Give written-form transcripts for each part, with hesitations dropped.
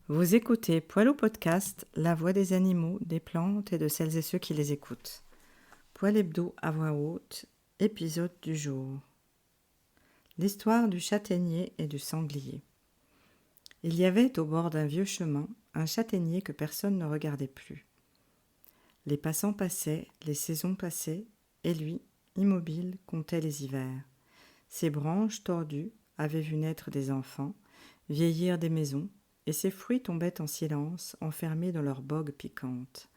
Vous écoutez Poilot Podcast, la voix des animaux, des plantes et de celles et ceux qui les écoutent. Poil Hebdo à voix haute, épisode du jour. L'histoire du châtaignier et du sanglier. Il y avait au bord d'un vieux chemin un châtaignier que personne ne regardait plus. Les passants passaient, les saisons passaient, et lui, immobile, comptait les hivers. Ses branches tordues avaient vu naître des enfants, vieillir des maisons, et ses fruits tombaient en silence, enfermés dans leurs bogues piquantes.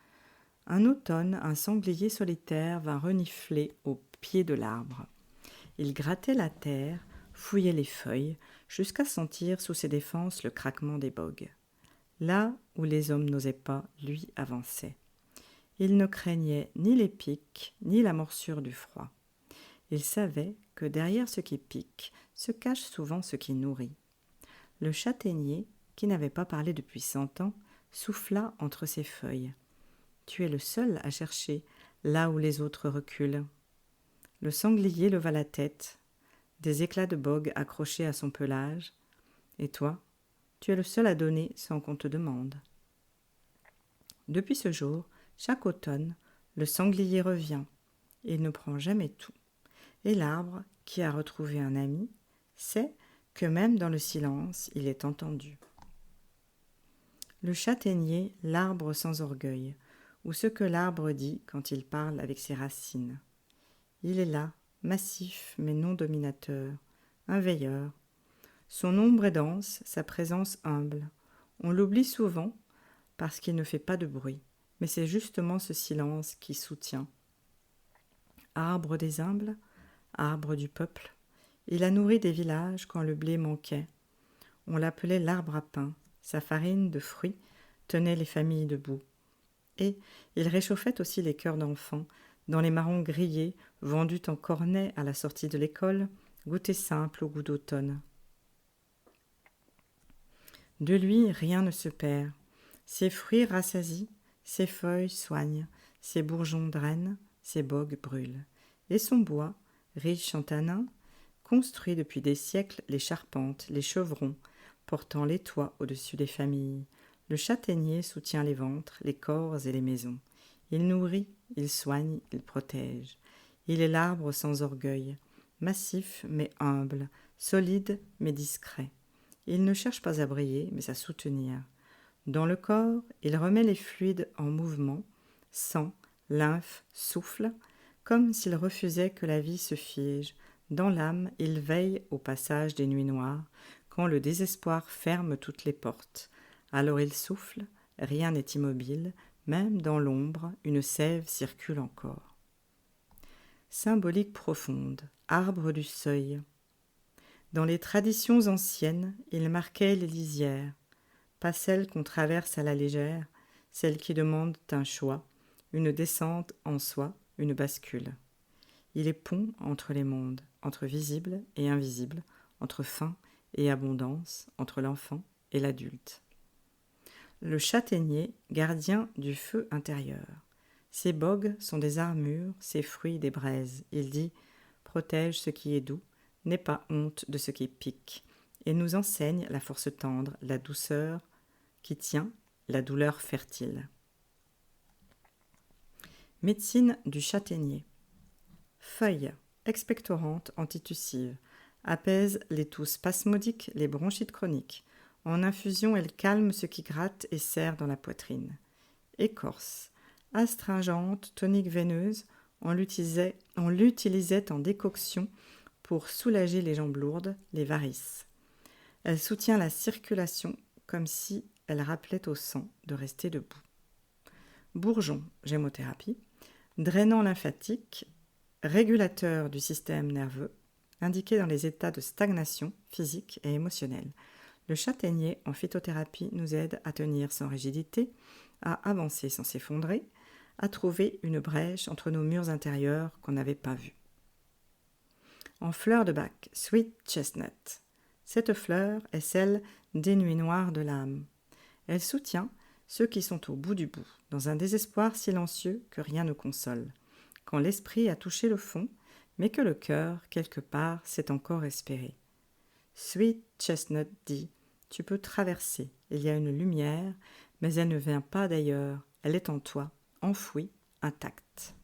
Un automne, un sanglier solitaire vint renifler au pied de l'arbre. Il grattait la terre, fouillait les feuilles, jusqu'à sentir sous ses défenses le craquement des bogues. Là où les hommes n'osaient pas, lui avançait. Il ne craignait ni les pics, ni la morsure du froid. Il savait que derrière ce qui pique se cache souvent ce qui nourrit. Le châtaignier, qui n'avait pas parlé depuis 100 ans, souffla entre ses feuilles. « Tu es le seul à chercher là où les autres reculent. » Le sanglier leva la tête, des éclats de bogue accrochés à son pelage. « Et toi, tu es le seul à donner sans qu'on te demande. » Depuis ce jour, chaque automne, le sanglier revient. Il ne prend jamais tout. Et l'arbre, qui a retrouvé un ami, sait que même dans le silence, il est entendu. Le châtaignier, l'arbre sans orgueil, ou ce que l'arbre dit quand il parle avec ses racines. Il est là, massif mais non dominateur, un veilleur. Son ombre est dense, sa présence humble. On l'oublie souvent parce qu'il ne fait pas de bruit, mais c'est justement ce silence qui soutient. Arbre des humbles, arbre du peuple, il a nourri des villages quand le blé manquait. On l'appelait l'arbre à pain. Sa farine de fruits tenait les familles debout. Et il réchauffait aussi les cœurs d'enfants, dans les marrons grillés, vendus en cornet à la sortie de l'école, goûter simple au goût d'automne. De lui, rien ne se perd. Ses fruits rassasient, ses feuilles soignent, ses bourgeons drainent, ses bogues brûlent. Et son bois, riche en tanins, construit depuis des siècles les charpentes, les chevrons, portant les toits au-dessus des familles. Le châtaignier soutient les ventres, les corps et les maisons. Il nourrit, il soigne, il protège. Il est l'arbre sans orgueil, massif mais humble, solide mais discret. Il ne cherche pas à briller, mais à soutenir. Dans le corps, il remet les fluides en mouvement, sang, lymphe, souffle, comme s'il refusait que la vie se fige. Dans l'âme, il veille au passage des nuits noires, quand le désespoir ferme toutes les portes. Alors il souffle, rien n'est immobile, même dans l'ombre, une sève circule encore. Symbolique profonde, arbre du seuil. Dans les traditions anciennes, il marquait les lisières, pas celles qu'on traverse à la légère, celles qui demandent un choix, une descente en soi, une bascule. Il est pont entre les mondes, entre visible et invisible, entre faim et abondance, entre l'enfant et l'adulte. Le châtaignier, gardien du feu intérieur. Ses bogues sont des armures, ses fruits des braises. Il dit « Protège ce qui est doux, n'aie pas honte de ce qui pique. » Et nous enseigne la force tendre, la douceur qui tient, la douleur fertile. Médecine du châtaignier. Feuilles, expectorantes, antitussives, apaise les toux spasmodiques, les bronchites chroniques. En infusion, elle calme ce qui gratte et serre dans la poitrine. Écorce, astringente, tonique veineuse, on l'utilisait en décoction pour soulager les jambes lourdes, les varices. Elle soutient la circulation comme si elle rappelait au sang de rester debout. Bourgeon, gémothérapie, drainant lymphatique, régulateur du système nerveux, indiqué dans les états de stagnation physique et émotionnelle. Le châtaignier en phytothérapie nous aide à tenir sans rigidité, à avancer sans s'effondrer, à trouver une brèche entre nos murs intérieurs qu'on n'avait pas vus. En fleur de bac, sweet chestnut. Cette fleur est celle des nuits noires de l'âme. Elle soutient ceux qui sont au bout du bout, dans un désespoir silencieux que rien ne console, quand l'esprit a touché le fond, mais que le cœur, quelque part, sait encore espérer. Sweet chestnut dit tu peux traverser. Il y a une lumière, mais elle ne vient pas d'ailleurs. Elle est en toi, enfouie, intacte.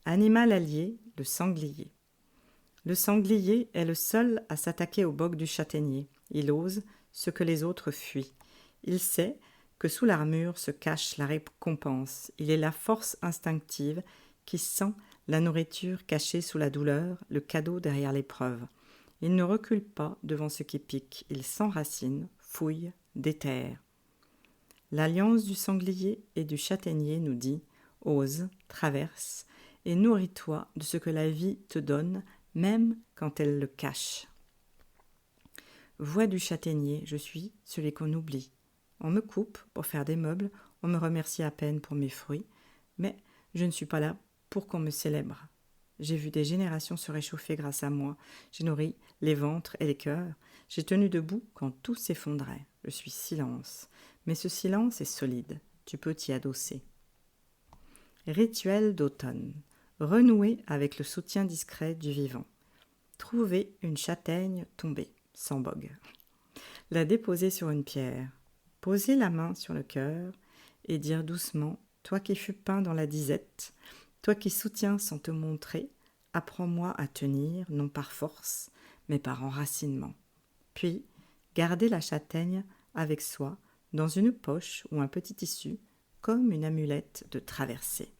Animal allié, le sanglier. Le sanglier est le seul à s'attaquer au boc du châtaignier. Il ose ce que les autres fuient. Il sait que sous l'armure se cache la récompense. Il est la force instinctive qui sent la nourriture cachée sous la douleur, le cadeau derrière l'épreuve. Il ne recule pas devant ce qui pique. Il s'enracine, fouille, déterre. L'alliance du sanglier et du châtaignier nous dit « Ose, traverse, et nourris-toi de ce que la vie te donne, même quand elle le cache. » Voix du châtaignier, je suis celui qu'on oublie. On me coupe pour faire des meubles, on me remercie à peine pour mes fruits, mais je ne suis pas là pour qu'on me célèbre. J'ai vu des générations se réchauffer grâce à moi, j'ai nourri les ventres et les cœurs, j'ai tenu debout quand tout s'effondrait. Je suis silence, mais ce silence est solide, tu peux t'y adosser. Rituel d'automne. Renouer avec le soutien discret du vivant. Trouver une châtaigne tombée, sans bogue. La déposer sur une pierre. Poser la main sur le cœur et dire doucement « Toi qui fus peint dans la disette, toi qui soutiens sans te montrer, apprends-moi à tenir, non par force, mais par enracinement. » Puis, garder la châtaigne avec soi, dans une poche ou un petit tissu, comme une amulette de traversée.